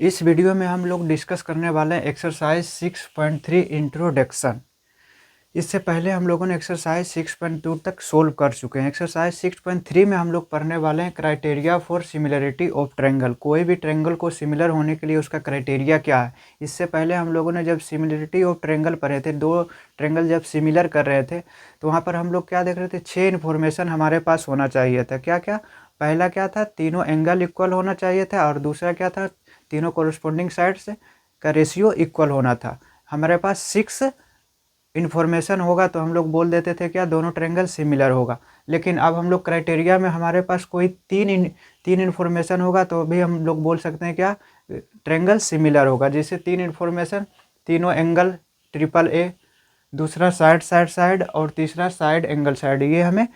इस वीडियो में हम लोग डिस्कस करने वाले हैं एक्सरसाइज 6.3 इंट्रोडक्शन। इससे पहले हम लोगों ने एक्सरसाइज 6.2 तक सोल्व कर चुके हैं। एक्सरसाइज 6.3 में हम लोग पढ़ने वाले हैं criteria for similarity of triangle. कोई भी ट्रायंगल को सिमिलर होने के लिए उसका क्राइटेरिया क्या है। इससे पहले हम लोगों ने जब सिमिलरिटी ऑफ ट्रायंगल पढ़े थे, दो ट्रायंगल जब सिमिलर कर रहे थे तो वहाँ पर हम लोग क्या देख रहे थे, 6 इन्फॉर्मेशन हमारे पास होना चाहिए था। क्या क्या? पहला क्या था, तीनों एंगल इक्वल होना चाहिए था, और दूसरा क्या था, तीनों कोरस्पोंडिंग साइड्स का रेशियो इक्वल होना था। हमारे पास 6 इन्फॉर्मेशन होगा तो हम लोग बोल देते थे क्या, दोनों ट्रायंगल सिमिलर होगा। लेकिन अब हम लोग क्राइटेरिया में हमारे पास कोई तीन इन्फॉर्मेशन होगा तो भी हम लोग बोल सकते हैं क्या, ट्रायंगल सिमिलर होगा। जैसे 3 इन्फॉर्मेशन, तीनों एंगल ट्रिपल ए, दूसरा साइड साइड साइड, और तीसरा साइड एंगल साइड। ये हमें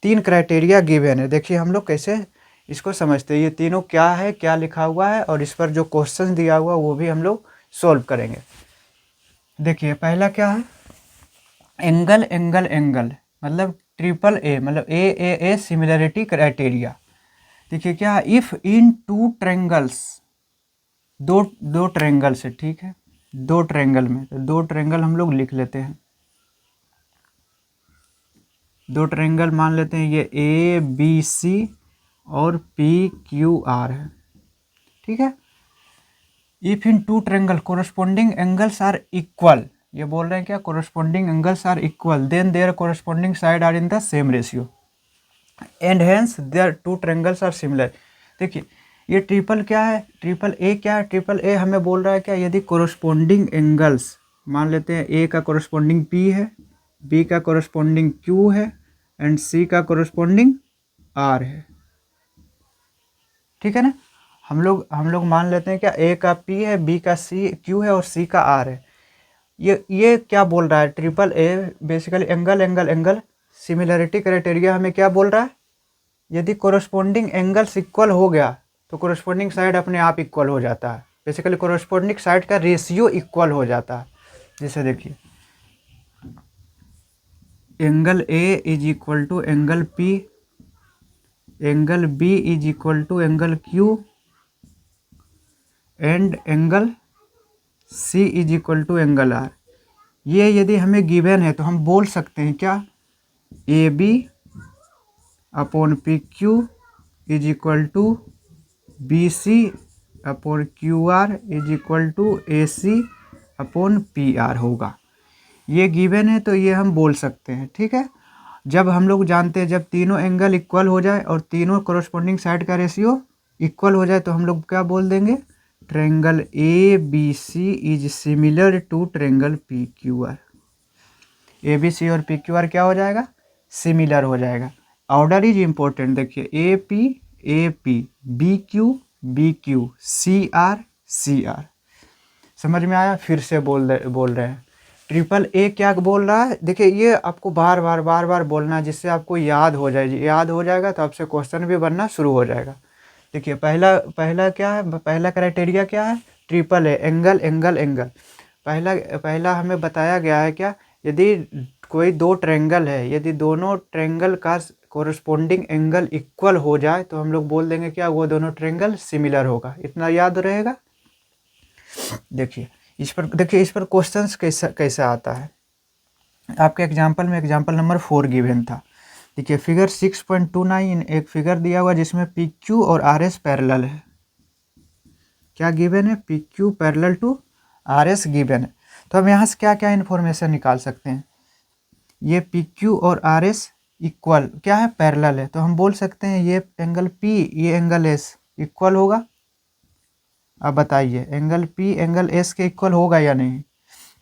3 क्राइटेरिया गिवन है। देखिए हम लोग कैसे इसको समझते हैं, ये तीनों क्या है, क्या लिखा हुआ है, और इस पर जो क्वेश्चन दिया हुआ वो भी हम लोग सोल्व करेंगे। देखिए पहला क्या है, एंगल एंगल एंगल मतलब ट्रिपल ए, मतलब ए सिमिलरिटी क्राइटेरिया। देखिए क्या, इफ इन टू ट्रायंगल्स, दो ट्रायंगल से, ठीक है, दो ट्रायंगल में, तो दो ट्रायंगल हम लोग लिख लेते हैं। दो ट्रायंगल मान लेते हैं, ये ए बी सी और पी क्यू आर है, ठीक है। If in two triangle corresponding angles are equal, ये बोल रहे हैं क्या, corresponding angles are equal, then their corresponding side are in the same ratio and hence their two triangles are similar. देखिए ये ट्रिपल क्या है, ट्रिपल ए क्या है, ट्रिपल ए हमें बोल रहा है क्या, यदि कोरस्पोंडिंग एंगल्स मान लेते हैं, ए का कोरस्पोंडिंग पी है, बी का कोरस्पोंडिंग क्यू है, एंड सी का कोरस्पोंडिंग आर है, ठीक है ना। हम लोग मान लेते हैं क्या, ए का पी है, बी का सी क्यू है, और सी का आर है। ये क्या बोल रहा है, triple A basically angle angle angle similarity criteria हमें क्या बोल रहा है, यदि कोरस्पोंडिंग एंगल्स इक्वल हो गया तो कोरस्पोंडिंग साइड अपने आप इक्वल हो जाता है। बेसिकली कोरस्पोंडिंग साइड का रेशियो इक्वल हो जाता है। जैसे देखिए, angle A is equal to angle P, angle B is equal to angle Q, and angle C is equal to angle R. ये यदि हमें गिवन है तो हम बोल सकते हैं क्या, A B upon P Q is equal to B C upon Q R is equal to A C upon P R होगा। ये गिवन है तो ये हम बोल सकते हैं, ठीक है। जब हम लोग जानते हैं, जब तीनों एंगल इक्वल हो जाए और तीनों कोरस्पोंडिंग साइड का रेशियो इक्वल हो जाए तो हम लोग क्या बोल देंगे, triangle A B C is similar to triangle P Q R. A B C और पी क्यू आर क्या हो जाएगा, सिमिलर हो जाएगा। Order is important. देखिए A P B Q C R. समझ में आया? फिर से बोल रहे हैं, ट्रिपल ए क्या बोल रहा है। देखिए ये आपको बार बार बोलना है, जिससे आपको याद हो जाए। याद हो जाएगा तो आपसे क्वेश्चन भी बनना शुरू हो जाएगा। देखिए पहला क्या है, पहला क्राइटेरिया क्या है, triple A angle angle angle. पहला हमें बताया गया है क्या, यदि कोई दो ट्रायंगल है, यदि दोनों ट्रायंगल का कोरस्पोंडिंग एंगल इक्वल हो जाए तो हम लोग बोल देंगे क्या, वो दोनों ट्रायंगल सिमिलर होगा। इतना याद रहेगा। देखिए इस पर क्वेश्चंस कैसा आता है। आपके एग्जाम्पल में एग्जाम्पल नंबर 4 गिवन था। देखिए फिगर 6.29, एक फिगर दिया हुआ जिसमें पी क्यू और आर एस पैरेलल है। क्या गिवन है, P Q parallel to R S given है। तो हम यहाँ से क्या क्या इन्फॉर्मेशन निकाल सकते हैं, ये पी क्यू और आर एस इक्वल क्या है, पैरेलल है, तो हम बोल सकते हैं ये एंगल पी, ये एंगल एस इक्वल होगा। अब बताइए एंगल पी एंगल एस के इक्वल होगा या नहीं,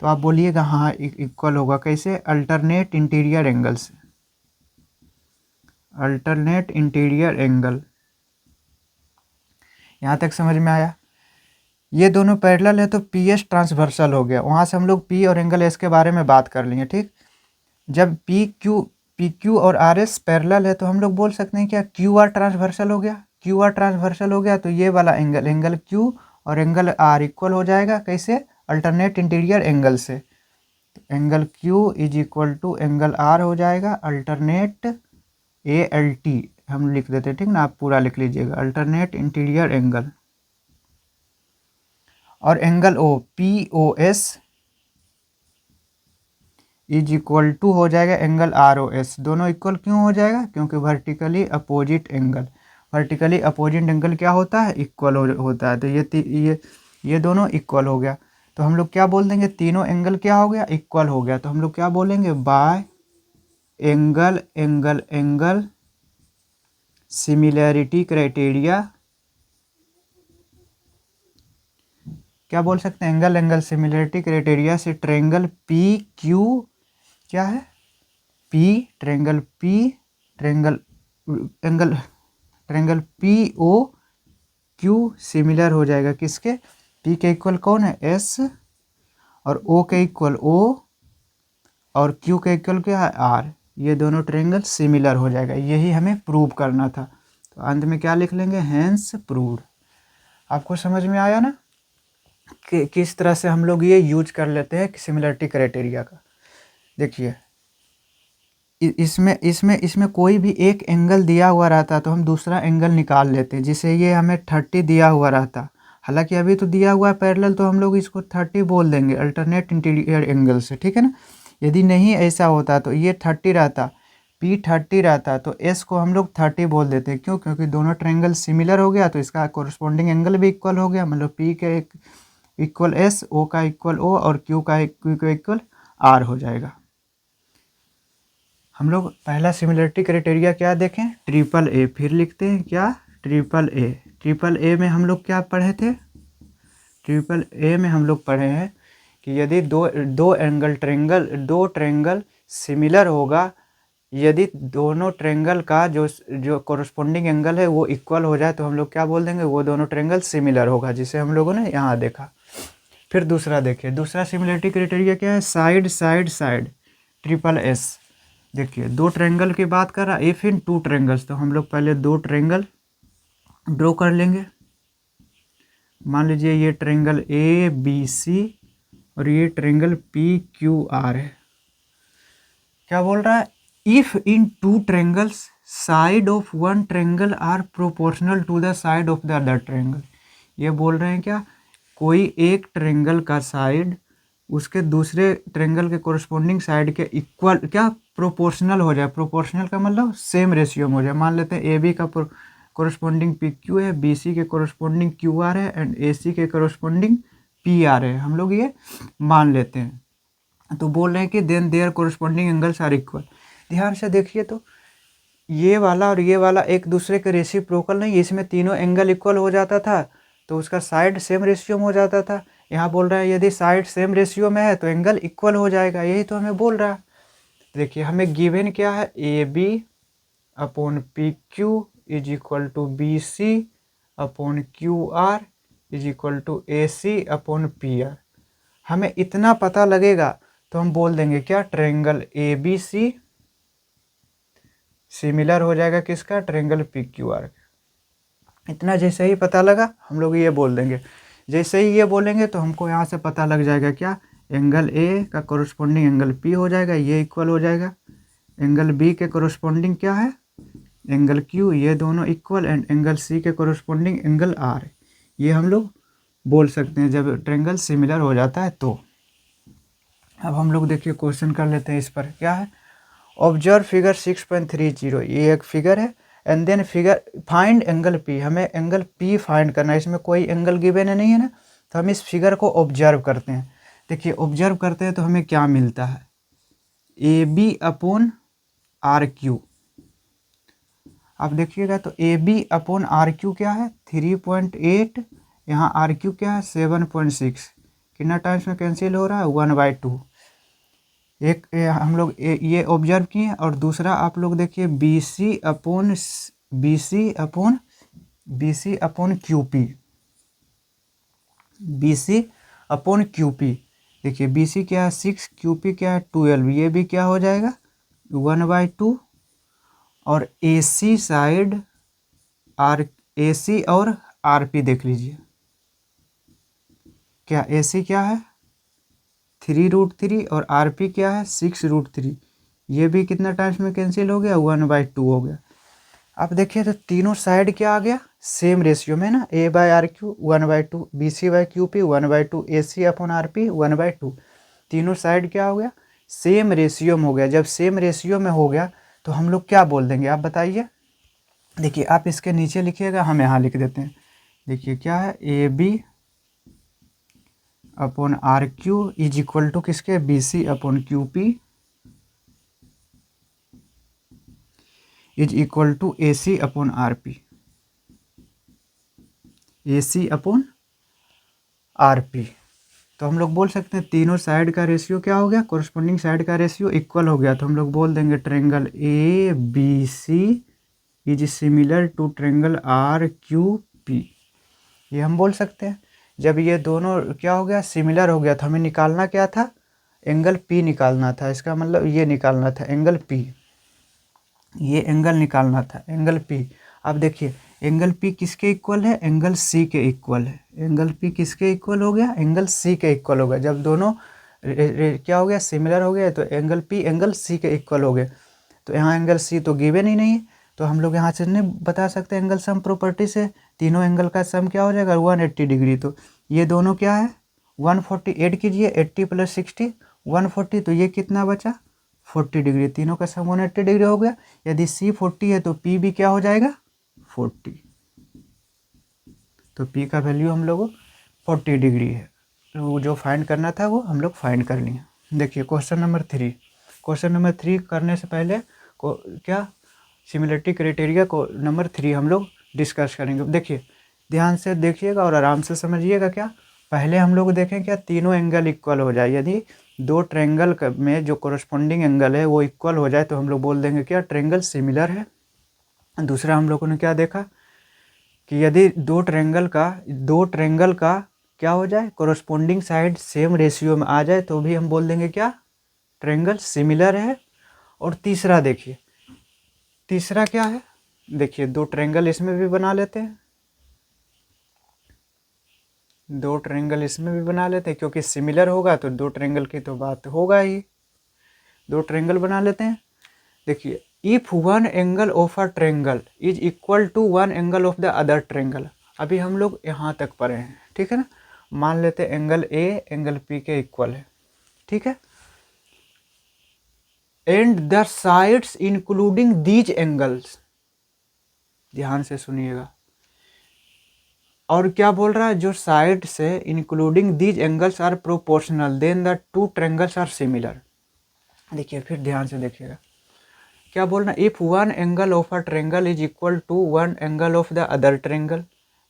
तो आप बोलिएगा हाँ इक्वल होगा। कैसे, अल्टरनेट इंटीरियर एंगल से, अल्टरनेट इंटीरियर एंगल। यहाँ तक समझ में आया। ये दोनों पैरेलल है तो पी एस ट्रांसवर्सल हो गया। वहाँ से हम लोग पी और एंगल एस के बारे में बात कर लिए, ठीक। जब पी क्यू और आर एस पैरेलल है तो हम लोग बोल सकते हैं क्या, क्यू आर ट्रांसवर्सल हो गया। क्यू आर ट्रांसवर्सल हो गया तो ये वाला एंगल, एंगल क्यू और एंगल आर इक्वल हो जाएगा। कैसे, अल्टरनेट इंटीरियर एंगल से। तो angle Q is equal to angle R हो जाएगा अल्टरनेट ए एल टी हम लिख देते हैं, ठीक ना, आप पूरा लिख लीजिएगा, अल्टरनेट इंटीरियर एंगल। और angle O POS is equal to हो जाएगा एंगल ROS। दोनों इक्वल क्यों हो जाएगा? क्योंकि vertically opposite angle, vertically opposite angle क्या होता है? इक्वल होता है। तो ये दोनों इक्वल हो गया। तो हम लोग क्या बोल देंगे? तीनों एंगल क्या हो गया? इक्वल हो गया। तो हम लोग क्या बोलेंगे? Bye angle angle angle similarity criteria, क्या बोल सकते हैं? एंगल एंगल सिमिलैरिटी क्राइटेरिया से ट्रायंगल PQ क्या है? ट्रायंगल ट्रायंगल POQ सिमिलर हो जाएगा किसके? P के इक्वल कौन है? S, और O के इक्वल O, और Q के इक्वल क्या है? R। ये दोनों ट्रायंगल सिमिलर हो जाएगा। यही हमें प्रूव करना था। तो अंत में क्या लिख लेंगे? Hence proved. आपको समझ में आया ना कि किस तरह से हम लोग ये यूज कर लेते हैं सिमिलरिटी क्राइटेरिया का। देखिए इसमें कोई भी एक एंगल दिया हुआ रहता तो हम दूसरा एंगल निकाल लेते हैं। जिसे ये हमें 30 दिया हुआ रहता, हालांकि अभी तो दिया हुआ है पैरेलल, तो हम लोग इसको 30 बोल देंगे अल्टरनेट इंटीरियर एंगल से, ठीक है ना। यदि नहीं ऐसा होता तो ये 30 रहता, P 30 रहता, तो S को हम लोग 30 बोल देते हैं। क्यों? क्योंकि दोनों ट्रायंगल सिमिलर हो गया तो इसका कोरस्पॉन्डिंग एंगल भी इक्वल हो गया। मतलब P के इक्वल S, O का इक्वल O, और Q का इक्वल R हो जाएगा। हम लोग पहला सिमिलरिटी क्राइटेरिया क्या देखें? AAA। फिर लिखते हैं क्या? AAA में हम लोग क्या पढ़े थे? AAA में हम लोग पढ़े हैं कि यदि दो ट्रायंगल सिमिलर होगा, यदि दोनों ट्रायंगल का जो कोरस्पॉन्डिंग एंगल है वो इक्वल हो जाए, तो हम लोग क्या बोल देंगे? वो दोनों ट्रायंगल सिमिलर होगा, जिसे हम लोगों ने यहाँ देखा। फिर दूसरा देखिए, दूसरा सिमिलरिटी क्राइटेरिया क्या है? Side side side, SSS। देखिए दो ट्रायंगल की बात कर रहा है, इफ इन टू ट्रायंगल्स, तो हम लोग पहले दो ट्रायंगल ड्रॉ कर लेंगे। मान लीजिए ये ट्रायंगल ABC और ये ट्रायंगल PQR है। क्या बोल रहा है? If in two triangles side of one triangle are proportional to the side of the other triangle. ये बोल रहे हैं क्या? कोई एक ट्रायंगल का साइड उसके दूसरे ट्रायंगल के कोरस्पॉन्डिंग साइड के इक्वल क्या प्रोपोर्शनल हो जाए। प्रोपोर्शनल का मतलब सेम रेशियो में हो जाए। मान लेते हैं AB का कोरस्पॉन्डिंग PQ है, BC के कोरस्पॉन्डिंग QR है, एंड AC के कोरस्पॉन्डिंग PR है। हम लोग ये मान लेते हैं। तो बोल रहे हैं कि then their corresponding angles are equal. ध्यान से देखिए, तो ये वाला और ये वाला एक दूसरे के रेसिप्रोकल नहीं, इसमें तीनों एंगल इक्वल हो जाता था तो उसका साइड सेम रेशियो में हो जाता था। यहाँ बोल रहा है यदि साइड सेम रेशियो में है तो एंगल इक्वल हो जाएगा। यही तो हमें बोल रहा है। देखिए हमें गिवन क्या है? AB upon PQ is equal to BC upon QR is equal to AC upon PR। हमें इतना पता लगेगा तो हम बोल देंगे क्या? ट्रायंगल ABC सिमिलर हो जाएगा किसका? Triangle PQR। इतना जैसे ही पता लगा हम लोग ये बोल देंगे। जैसे ही ये बोलेंगे तो हमको यहाँ से पता लग जाएगा क्या? एंगल A का कोरस्पॉन्डिंग एंगल P हो जाएगा, ये इक्वल हो जाएगा। एंगल B के कोरस्पॉन्डिंग क्या है? एंगल Q, ये दोनों इक्वल, एंड एंगल C के कोरस्पॉन्डिंग एंगल R। ये हम लोग बोल सकते हैं जब ट्रायंगल सिमिलर हो जाता है तो। अब हम लोग देखिए क्वेश्चन कर लेते हैं। इस पर क्या है? Observe figure 6.30। ये एक फिगर है, and then figure find angle P। हमें एंगल P फाइंड करना है। इसमें कोई एंगल गिवन है नहीं है ना, तो हम इस फिगर को ऑब्जर्व करते हैं। देखिए ऑब्जर्व करते हैं तो हमें क्या मिलता है? AB upon RQ। आप देखिएगा तो AB अपॉन RQ क्या है? 3.8। यहाँ RQ क्या है? 7.6। कितना टाइम्स में कैंसिल हो रहा है? 1/2। एक हम लोग ये ऑब्जर्व किए। और दूसरा आप लोग देखिए BC upon QP। BC upon QP। देखिए BC क्या है? 6, QP क्या है? 12। ये भी क्या हो जाएगा? 1/2। और AC साइड AC और RP देख लीजिए। क्या AC क्या है? 3√3, और RP क्या है? 6√3। ये भी कितना टाइम्स में कैंसिल हो गया? 1/2 हो गया। अब देखिए तो तीनों साइड क्या आ गया? सेम रेशियो में ना, A/RQ 1/2, BC/QP 1/2, AC/RP 1/2, तीनों साइड क्या हो गया, सेम रेशियो में हो गया। जब सेम रेशियो में हो गया तो हम लोग क्या बोल देंगे, आप बताइए। देखिए आप इसके नीचे लिखिएगा, हम यहाँ लिख देते हैं। देखिए क्या है, AB/RQ इज इक्वल टू किसके, BC/QP is equal to AC/RP, AC/RP। तो हम लोग बोल सकते हैं तीनों साइड का रेशियो क्या हो गया, कोरस्पोंडिंग साइड का रेशियो इक्वल हो गया। तो हम लोग बोल देंगे triangle ABC is similar to triangle RQP। ये हम बोल सकते हैं। जब ये दोनों क्या हो गया, सिमिलर हो गया, तो हमें निकालना क्या था, एंगल P निकालना था। इसका मतलब ये निकालना था एंगल P, ये एंगल निकालना था एंगल P। अब देखिए एंगल P किसके इक्वल है, एंगल C के इक्वल है। एंगल P किसके इक्वल हो गया, एंगल C के इक्वल हो गया। जब दोनों क्या हो गया, सिमिलर हो गया, तो एंगल P एंगल C के इक्वल हो गए। तो यहाँ एंगल C तो गिवन ही नहीं है, तो हम लोग यहाँ से नहीं बता सकते एंगल सम प्रॉपर्टी से। तीनों एंगल का सम क्या हो जाएगा, 180 डिग्री। तो ये दोनों क्या है, 140, ऐड कीजिए 80 + 60 140, तो ये कितना बचा, 40 डिग्री। तीनों का सम 180 डिग्री हो गया। यदि C 40 है तो P भी क्या हो जाएगा, 40। तो P का वैल्यू हम लोग 40 डिग्री है। तो जो फाइंड करना था वो हम लोग फाइंड कर लिए। देखिए क्वेश्चन नंबर 3। क्वेश्चन नंबर 3 करने से पहले को क्या, सिमिलरिटी क्राइटेरिया को नंबर 3 हम लोग डिस्कस करेंगे। देखिए ध्यान से देखिएगा और आराम से समझिएगा। क्या पहले हम लोग देखें क्या तीनों एंगल इक्वल हो जाए। यदि दो ट्रायंगल में जो कोरस्पोंडिंग एंगल है वो इक्वल हो जाए तो हम लोग बोल देंगे क्या, ट्रायंगल सिमिलर है। दूसरा हम लोगों ने क्या देखा कि यदि दो ट्रायंगल का क्या हो जाए, कोरस्पोंडिंग साइड सेम रेशियो में आ जाए तो भी हम बोल देंगे क्या, ट्रायंगल सिमिलर है। और तीसरा देखिए, तीसरा क्या है, देखिए दो ट्रायंगल इसमें भी बना लेते हैं, दो ट्रायंगल इसमें भी बना लेते हैं, क्योंकि सिमिलर होगा तो दो ट्रायंगल की तो बात होगा ही। दो ट्रायंगल बना लेते हैं। देखिए if one angle of a triangle is equal to one angle of the other triangle. अभी हम लोग यहाँ तक पढ़े हैं, ठीक है ना। मान लेते हैं एंगल A एंगल P के इक्वल है, ठीक है। And the sides including these angles, ध्यान से सुनिएगा। और क्या बोल रहा है, जो साइड से including these angles are proportional then the two triangles are similar. देखिए फिर ध्यान से देखिएगा क्या बोल रहा है, if one angle of a triangle is equal to one angle of the other triangle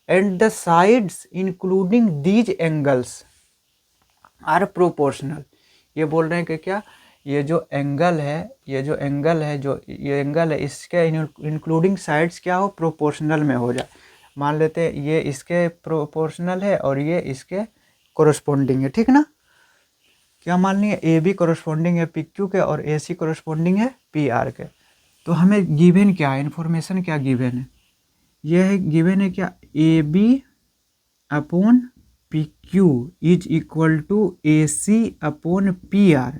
and the sides including these angles are proportional. ये बोल रहे हैं कि क्या, ये जो एंगल है, जो ये एंगल है इसके इंक्लूडिंग साइड्स क्या हो, प्रोपोर्शनल में हो जाए। मान लेते हैं ये इसके प्रोपोर्शनल है और ये इसके कोरस्पोंडिंग है, ठीक ना। क्या मान लिया, AB कोरस्पोंडिंग है PQ के और AC कोरस्पोंडिंग है PR के। तो हमें गिवन क्या है, इन्फॉर्मेशन क्या गिवन है, ये है गिवन है क्या, AB/PQ is equal to AC/PR।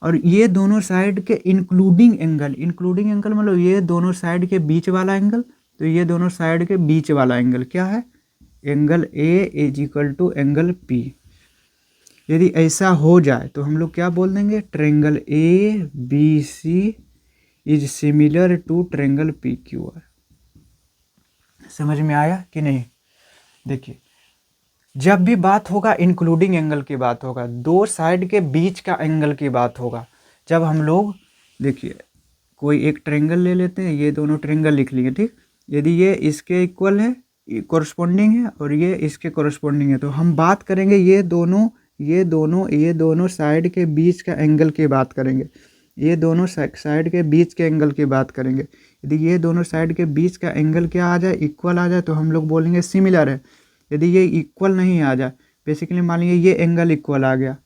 और ये दोनों साइड के इंक्लूडिंग एंगल मतलब ये दोनों साइड के बीच वाला एंगल। तो ये दोनों साइड के बीच वाला एंगल क्या है, angle A is equal to angle P। यदि ऐसा हो जाए तो हम लोग क्या बोल देंगे, triangle ABC is similar to triangle PQR। समझ में आया कि नहीं। देखिए जब भी बात होगा इंक्लूडिंग एंगल की बात होगा, दो साइड के बीच का एंगल की बात होगा। जब हम लोग देखिए कोई एक ट्रायंगल ले लेते हैं, ये दोनों ट्रायंगल लिख लिए, ठीक। यदि ये इसके इक्वल है, कोरस्पोंडिंग है, और ये इसके कोरस्पोंडिंग है, तो हम बात करेंगे ये दोनों साइड के बीच का एंगल की बात करेंगे। ये दोनों साइड के बीच के एंगल की बात करेंगे। यदि ये दोनों साइड के बीच का एंगल क्या आ जाए, इक्वल आ जाए, तो हम लोग बोलेंगे सिमिलर है। यदि ये इक्वल नहीं आ जाए, बेसिकली मान लीजिए ये एंगल इक्वल आ गया,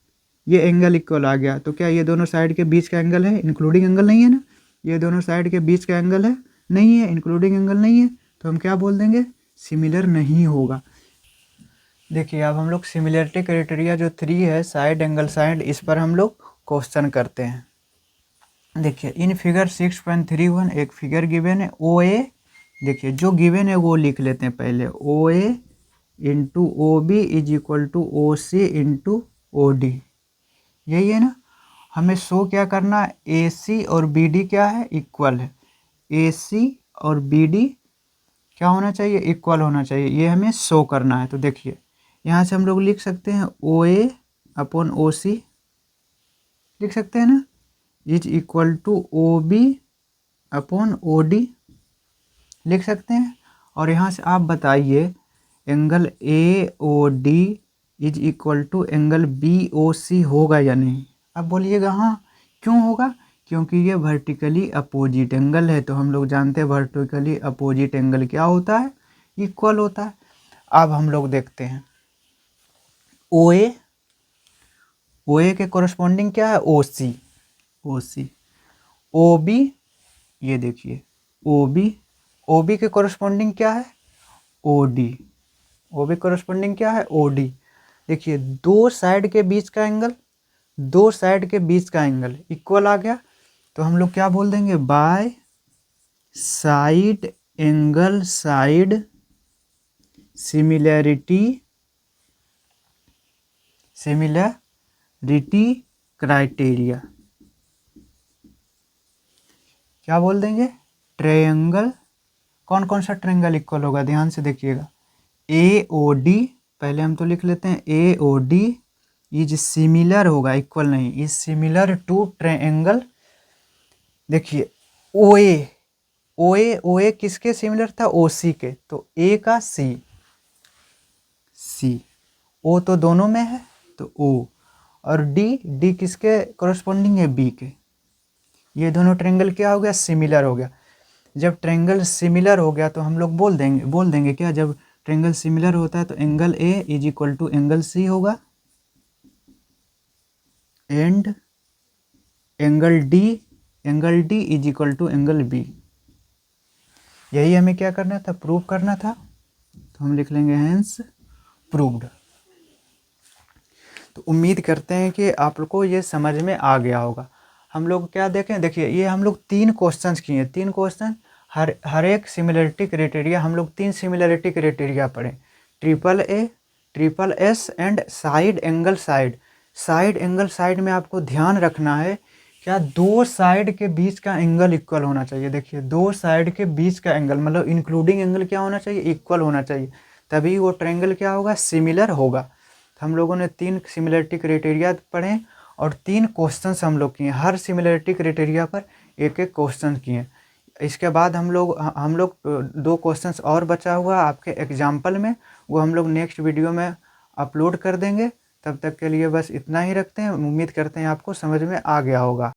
ये एंगल इक्वल आ गया, तो क्या ये दोनों साइड के बीच का एंगल है, इंक्लूडिंग एंगल नहीं है ना। ये दोनों साइड के बीच का एंगल है, नहीं है, इंक्लूडिंग एंगल नहीं है, तो हम क्या बोल देंगे, सिमिलर नहीं होगा। देखिए अब हम लोग सिमिलरिटी क्राइटेरिया जो 3 है, साइड एंगल साइड, इस पर हम लोग क्वेश्चन करते हैं। देखिए इन फिगर 6.31 एक फिगर गिवन है, OA देखिए जो गिवन है वो लिख लेते हैं पहले, O A into O B is equal to O C into O D, यही है ना। हमें शो क्या करना है, ए सी और बी डी क्या है, इक्वल है। ए सी और बी डी क्या होना चाहिए, इक्वल होना चाहिए, ये हमें शो करना है। तो देखिए यहाँ से हम लोग लिख सकते हैं ओ ए अपॉन ओ सी लिख सकते हैं ना, is equal to O B upon O D लिख सकते हैं। और यहाँ से आप बताइए angle A O D is equal to angle B O C होगा या नहीं। अब बोलिएगा हाँ, क्यों होगा, क्योंकि ये वर्टिकली अपोजिट एंगल है। तो हम लोग जानते हैं वर्टिकली अपोजिट एंगल क्या होता है, इक्वल होता है। अब हम लोग देखते हैं ओ ए के कोरस्पॉन्डिंग क्या है, ओ सी। ओ बी, ये देखिए ओ बी के कोरस्पॉन्डिंग क्या है, O D. O B corresponding क्या है, ओ डी। देखिए दो साइड के बीच का एंगल इक्वल आ गया, तो हम लोग क्या बोल देंगे, by side angle side similarity criteria. क्या बोल देंगे, ट्रायंगल, कौन कौन सा ट्रायंगल इक्वल होगा, ध्यान से देखिएगा। ए ओ डी, पहले हम तो लिख लेते हैं ए ओ डी इज सिमिलर होगा, इक्वल नहीं, इज सिमिलर टू ट्रायंगल। देखिए ओ ए किसके सिमिलर था, ओ सी के, तो ए का सी, ओ तो दोनों में है तो ओ, और डी किसके कोरस्पॉन्डिंग है, बी के। ये दोनों ट्रायंगल क्या हो गया, सिमिलर हो गया। जब ट्रायंगल सिमिलर हो गया तो हम लोग बोल देंगे क्या, जब ट्रायंगल सिमिलर होता है तो angle A is equal to angle C होगा, and angle D is equal to angle B. यही हमें क्या करना था, प्रूव करना था। तो हम लिख लेंगे हेंस प्रूव्ड। तो उम्मीद करते हैं कि आप लोग को ये समझ में आ गया होगा। हम लोग क्या देखें, देखिए ये हम लोग 3 क्वेश्चंस किए, 3 क्वेश्चन, हर एक सिमिलरिटी क्राइटेरिया, हम लोग 3 सिमिलरिटी क्राइटेरिया पढ़े, triple A, triple S and side angle side में आपको ध्यान रखना है क्या, दो साइड के बीच का एंगल इक्वल होना चाहिए। देखिए दो साइड के बीच का एंगल मतलब इंक्लूडिंग एंगल क्या होना चाहिए, इक्वल होना चाहिए, तभी वो ट्रायंगल क्या होगा, सिमिलर होगा। तो हम लोगों ने 3 सिमिलरिटी क्राइटेरिया पढ़े और 3 क्वेश्चंस हम लोग किए, हर सिमिलरिटी क्राइटेरिया पर एक एक क्वेश्चन किए। इसके बाद हम लोग 2 क्वेश्चंस और बचा हुआ आपके एग्जाम्पल में, वो हम लोग नेक्स्ट वीडियो में अपलोड कर देंगे। तब तक के लिए बस इतना ही रखते हैं। उम्मीद करते हैं आपको समझ में आ गया होगा।